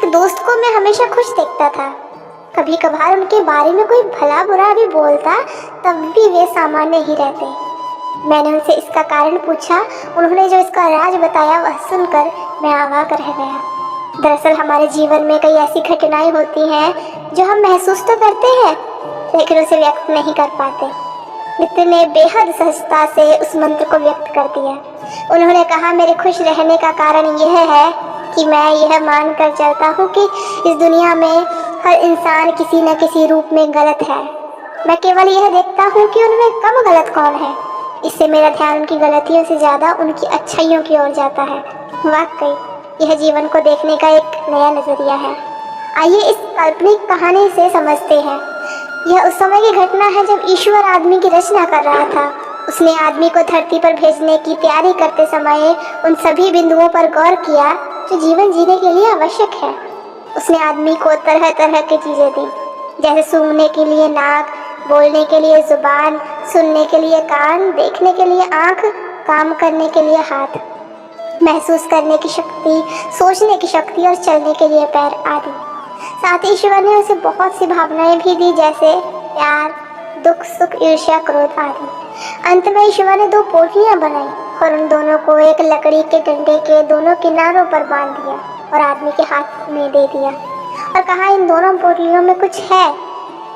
एक दोस्त को मैं हमेशा खुश देखता था। कभी कभार उनके बारे में कोई भला बुरा भी बोलता, तब भी वे सामान्य ही रहते। मैंने उनसे इसका कारण पूछा। उन्होंने जो इसका राज बताया वह सुनकर मैं अवाक रह गया। दरअसल हमारे जीवन में कई ऐसी घटनाएं होती हैं जो हम महसूस तो करते हैं, लेकिन उसे व्यक्त नहीं कर पाते। मित्र ने बेहद सहजता से उस मंत्र को व्यक्त कर दिया। उन्होंने कहा, मेरे खुश रहने का कारण यह है कि मैं यह मान कर चलता हूँ कि इस दुनिया में हर इंसान किसी न किसी रूप में गलत है। मैं केवल यह देखता हूँ कि उनमें कम गलत कौन है। इससे मेरा ध्यान उनकी गलतियों से ज़्यादा उनकी अच्छाइयों की ओर जाता है। वाकई यह जीवन को देखने का एक नया नज़रिया है। आइए इस काल्पनिक कहानी से समझते हैं। यह उस समय की घटना है जब ईश्वर आदमी की रचना कर रहा था। उसने आदमी को धरती पर भेजने की तैयारी करते समय उन सभी बिंदुओं पर गौर किया जो जीवन जीने के लिए आवश्यक है। उसने आदमी को तरह तरह की चीज़ें दी, जैसे सूंघने के लिए नाक, बोलने के लिए जुबान, सुनने के लिए कान, देखने के लिए आँख, काम करने के लिए हाथ, महसूस करने की शक्ति, सोचने की शक्ति और चलने के लिए पैर आदि। साथ ही ईश्वर ने उसे बहुत सी भावनाएं भी दी, जैसे प्यार, दुख, सुख, ईर्ष्या, क्रोध आदि। अंत में ईश्वर ने 2 पोटलियां बनाई और उन दोनों को एक लकड़ी के डंडे के दोनों किनारों पर बांध दिया और आदमी के हाथ में दे दिया और कहा, इन दोनों पोटलियों में कुछ है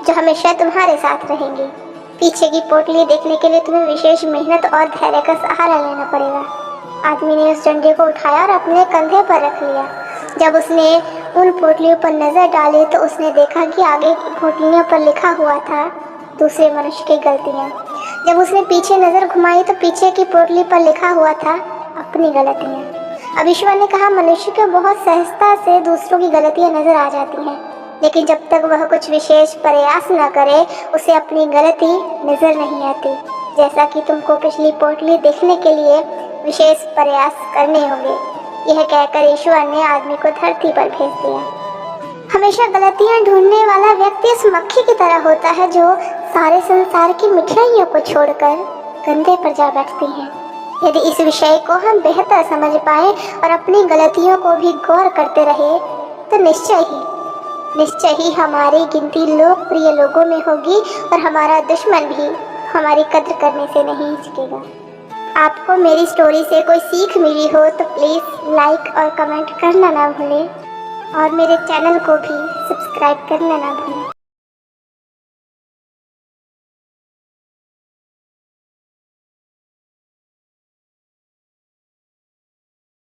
जो हमेशा तुम्हारे साथ रहेंगी। पीछे की पोटली देखने के लिए तुम्हें विशेष मेहनत और धैर्य का सहारा लेना पड़ेगा। आदमी ने उस डंडे को उठाया और अपने कंधे पर रख लिया। जब उसने उन पोटलियों पर नजर डाली तो उसने देखा कि आगे की पोटलियों पर लिखा हुआ था दूसरे मनुष्य की गलतियाँ। जब उसने पीछे नजर घुमाई तो पीछे की पोटली पर लिखा हुआ था अपनी गलतियाँ। अब ईश्वर ने कहा, मनुष्य को बहुत सहजता से दूसरों की गलतियाँ नजर आ जाती हैं, लेकिन जब तक वह कुछ विशेष प्रयास न करे उसे अपनी गलती नजर नहीं आती। जैसा कि तुमको पिछली पोटली देखने के लिए विशेष प्रयास करने होंगे। यह कहकर ईश्वर ने आदमी को धरती पर भेज दिया। हमेशा गलतियां ढूंढने वाला व्यक्ति उस मक्खी की तरह होता है जो सारे संसार की मिठाइयों को छोड़कर कंधे पर जा बैठती हैं। यदि इस विषय को हम बेहतर समझ पाए और अपनी गलतियों को भी गौर करते रहे तो निश्चय ही हमारी गिनती लोकप्रिय लोगों में होगी और हमारा दुश्मन भी हमारी कद्र करने से नहीं हिचकेगा। आपको मेरी स्टोरी से कोई सीख मिली हो तो प्लीज़ लाइक और कमेंट करना ना भूलें और मेरे चैनल को भी सब्सक्राइब करना ना भूलें।